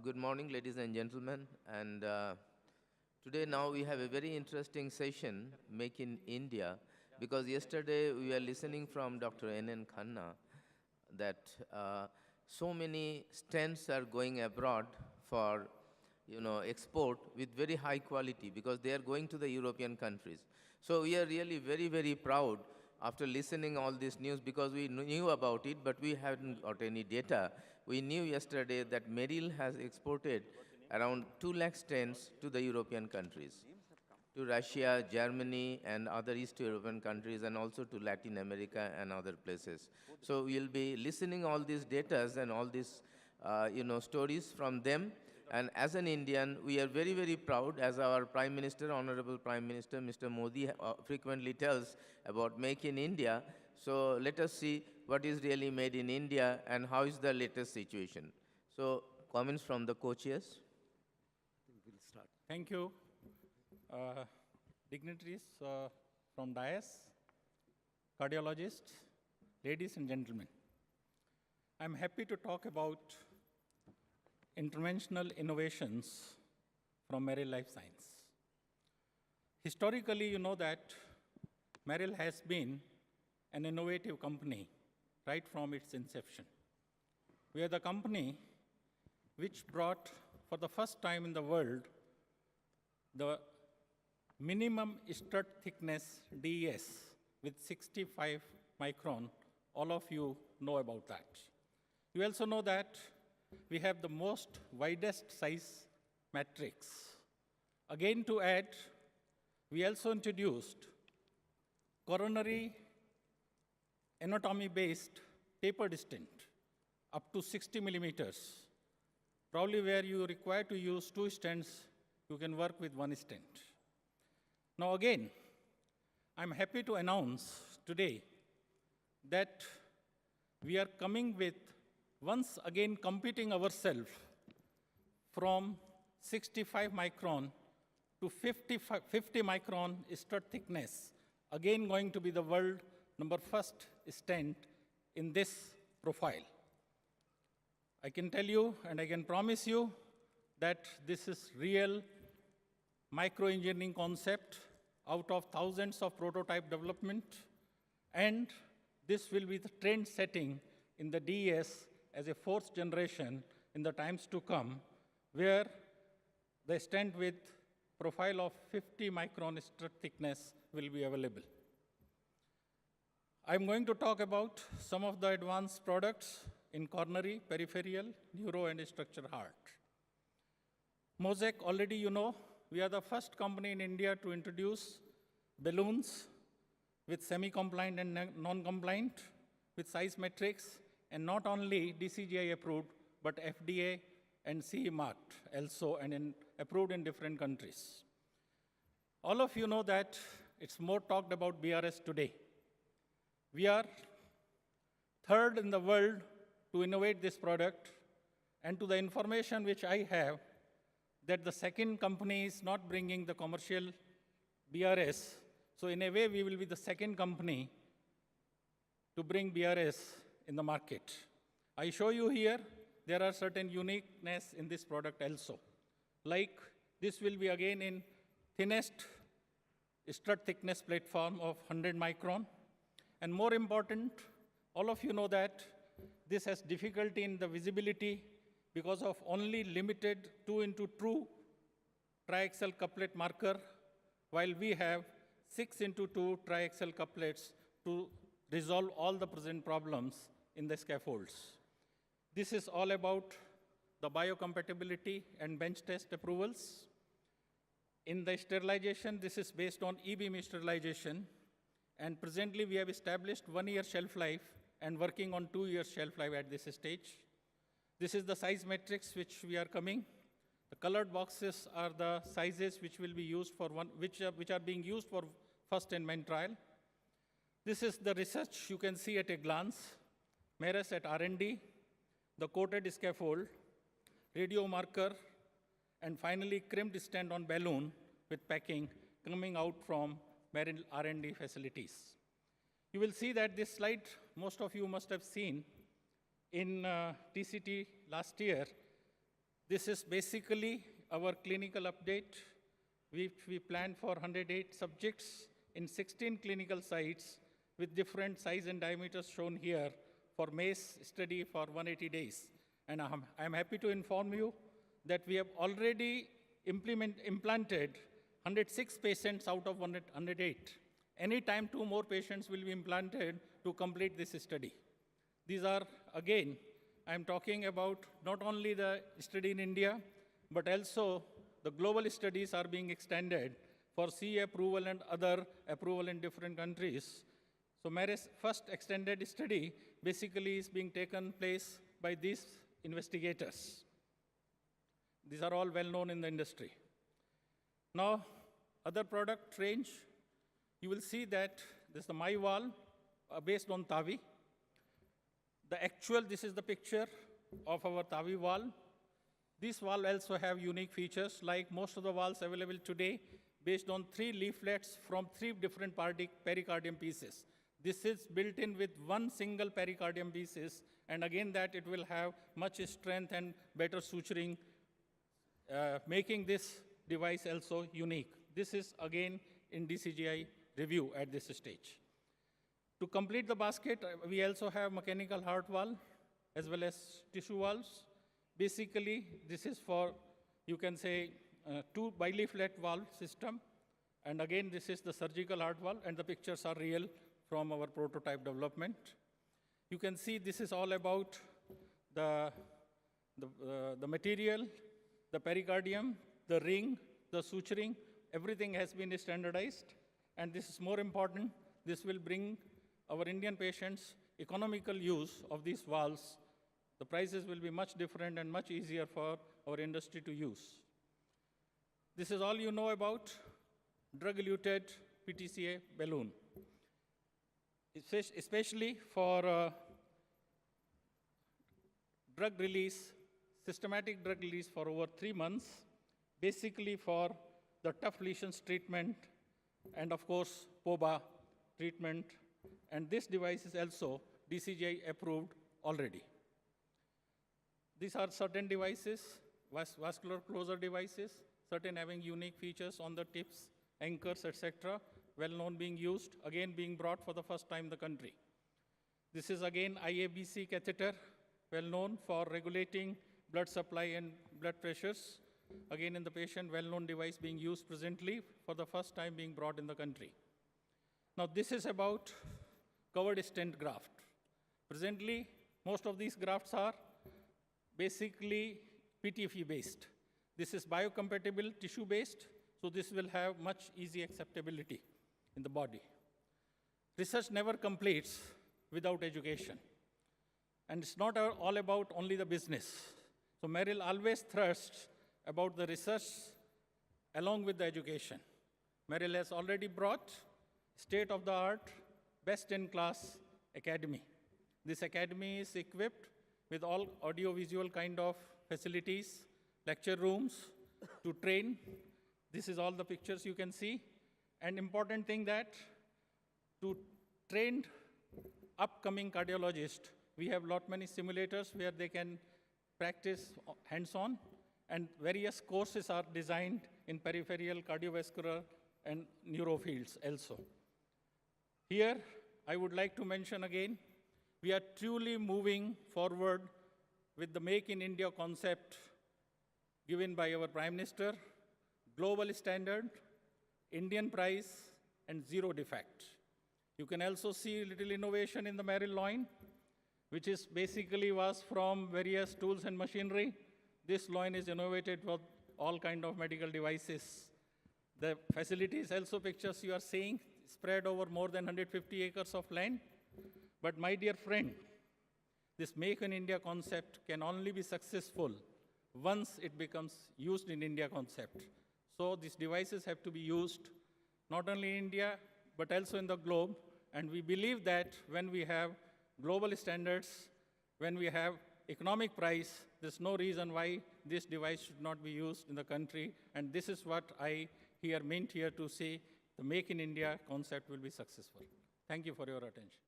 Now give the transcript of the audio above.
Good morning, ladies and gentlemen. And today now we have a very interesting session, Make in India, because yesterday we were listening from Dr. N.N. Khanna that so many stents are going abroad for export with very high quality because they are going to the European countries. So we are really very, very proud after listening all this news because we knew about it, but we hadn't got any data. We knew yesterday that Merrill has exported around 2 lakh stents to the European countries, to Russia, Germany, and other East European countries, and also to Latin America and other places. So we'll be listening all these data and all these stories from them. And as an Indian, we are very, very proud, as our Prime Minister, Honorable Prime Minister, Mr. Modi, frequently tells about Make in India. So let us see what is really made in India and how is the latest situation. So comments from the co-chairs. We'll start. Thank you. Dignitaries from DIAS, cardiologists, ladies and gentlemen. I'm happy to talk about interventional innovations from Merrill Life Science. Historically, you know that Merrill has been an innovative company right from its inception. We are the company which brought, for the first time in the world, the minimum strut thickness DES with 65 micron. All of you know about that. You also know that we have the most widest size matrix. Again, to add, we also introduced coronary anatomy-based tapered stent up to 60 millimeters. Probably where you require to use 2 stents, you can work with 1 stent. Now again, I'm happy to announce today that we are coming with, once again competing ourselves from 65 micron to 50 micron strut thickness, again going to be the world #1 stent in this profile. I can tell you and I can promise you that this is real microengineering concept out of thousands of prototype development, and this will be the trend setting in the DES as a 4th generation in the times to come, where the stent with profile of 50 micron strut thickness will be available. I'm going to talk about some of the advanced products in coronary, peripheral, neuro, and structural heart. Mosaic, already you know, we are the first company in India to introduce balloons with semi-compliant and non-compliant with size matrix, and not only DCGI approved, but FDA and CE marked also, and approved in different countries. All of you know that it's more talked about BRS today. We are 3rd in the world to innovate this product, and to the information which I have, that the 2nd company is not bringing the commercial BRS. So in a way, we will be the 2nd company to bring BRS in the market. I show you here, there are certain uniqueness in this product also. Like this will be again in thinnest strut thickness platform of 100 micron. And more important, all of you know that this has difficulty in the visibility because of only limited 2x2 triaxial couplet marker, while we have 6x2 triaxial couplets to resolve all the present problems in the scaffolds. This is all about the biocompatibility and bench test approvals. In the sterilization, this is based on E-beam sterilization, and presently we have established 1-year shelf life and working on 2-year shelf life at this stage. This is the size matrix which we are coming. The colored boxes are the sizes which will be used for which are being used for first-in-man trial. This is the research you can see at a glance. Merus at R&D, the coated scaffold, radio marker, and finally crimped stent on balloon with packing coming out from Merrill R&D facilities. You will see that this slide, most of you must have seen in TCT last year, This is basically our clinical update, which we planned for 108 subjects in 16 clinical sites with different size and diameters shown here for MACE study for 180 days. And I'm happy to inform you that we have already implanted 106 patients out of 108. Anytime 2 more patients will be implanted to complete this study. These are, again, I'm talking about not only the study in India, but also the global studies are being extended for CE approval and other approval in different countries. So Maris' first extended study basically is being taken place by these investigators. These are all well known in the industry. Now, other product range, you will see that this is the MyValve based on TAVI. This is the picture of our TAVI valve. These valves also have unique features like most of the valves available today based on 3 leaflets from 3 different pericardium pieces. This is built in with 1 single pericardium pieces, and again that it will have much strength and better suturing, making this device also unique. This is again in DCGI review at this stage. To complete the basket, we also have mechanical heart valve as well as tissue valves. Basically, this is for, you can say, 2 bileaflet valve system. And again, this is the surgical heart valve, and the pictures are real from our prototype development. You can see this is all about the material, the pericardium, the ring, the suturing. Everything has been standardized. And this is more important. This will bring our Indian patients economical use of these valves. The prices will be much different and much easier for our industry to use. This is all you know about drug-eluted PTCA balloon. Especially for drug release, systematic drug release for over 3 months, basically for the tough lesions treatment, and of course, POBA treatment. And this device is also DCGI approved already. These are certain devices, vascular closure devices, certain having unique features on the tips, anchors, etc., well known being used, again being brought for the first time in the country. This is again IABC catheter, well known for regulating blood supply and blood pressures. Again in the patient, well known device being used presently for the first time being brought in the country. Now this is about covered stent graft. Presently, most of these grafts are basically PTFE based. This is biocompatible tissue based, so this will have much easy acceptability in the body. Research never completes without education. And it's not all about only the business. So Merrill always thrusts about the research along with the education. Merrill has already brought state-of-the-art, best-in-class academy. This academy is equipped with all audio-visual kind of facilities, lecture rooms to train. This is all the pictures you can see. And important thing that to train upcoming cardiologists, we have many simulators where they can practice hands-on, and various courses are designed in peripheral, cardiovascular, and neuro fields also. Here, I would like to mention again, we are truly moving forward with the Make in India concept given by our Prime Minister, global standard, Indian price, and zero defect. You can also see little innovation in the Merrill line, which is basically was from various tools and machinery. This line is innovated for all kind of medical devices. The facilities also pictures you are seeing spread over more than 150 acres of land. But my dear friend, this Make in India concept can only be successful once it becomes used in India concept. So these devices have to be used not only in India, but also in the globe. And we believe that when we have global standards, when we have economic price, there's no reason why this device should not be used in the country. And this is what I meant here to say, the Make in India concept will be successful. Thank you for your attention.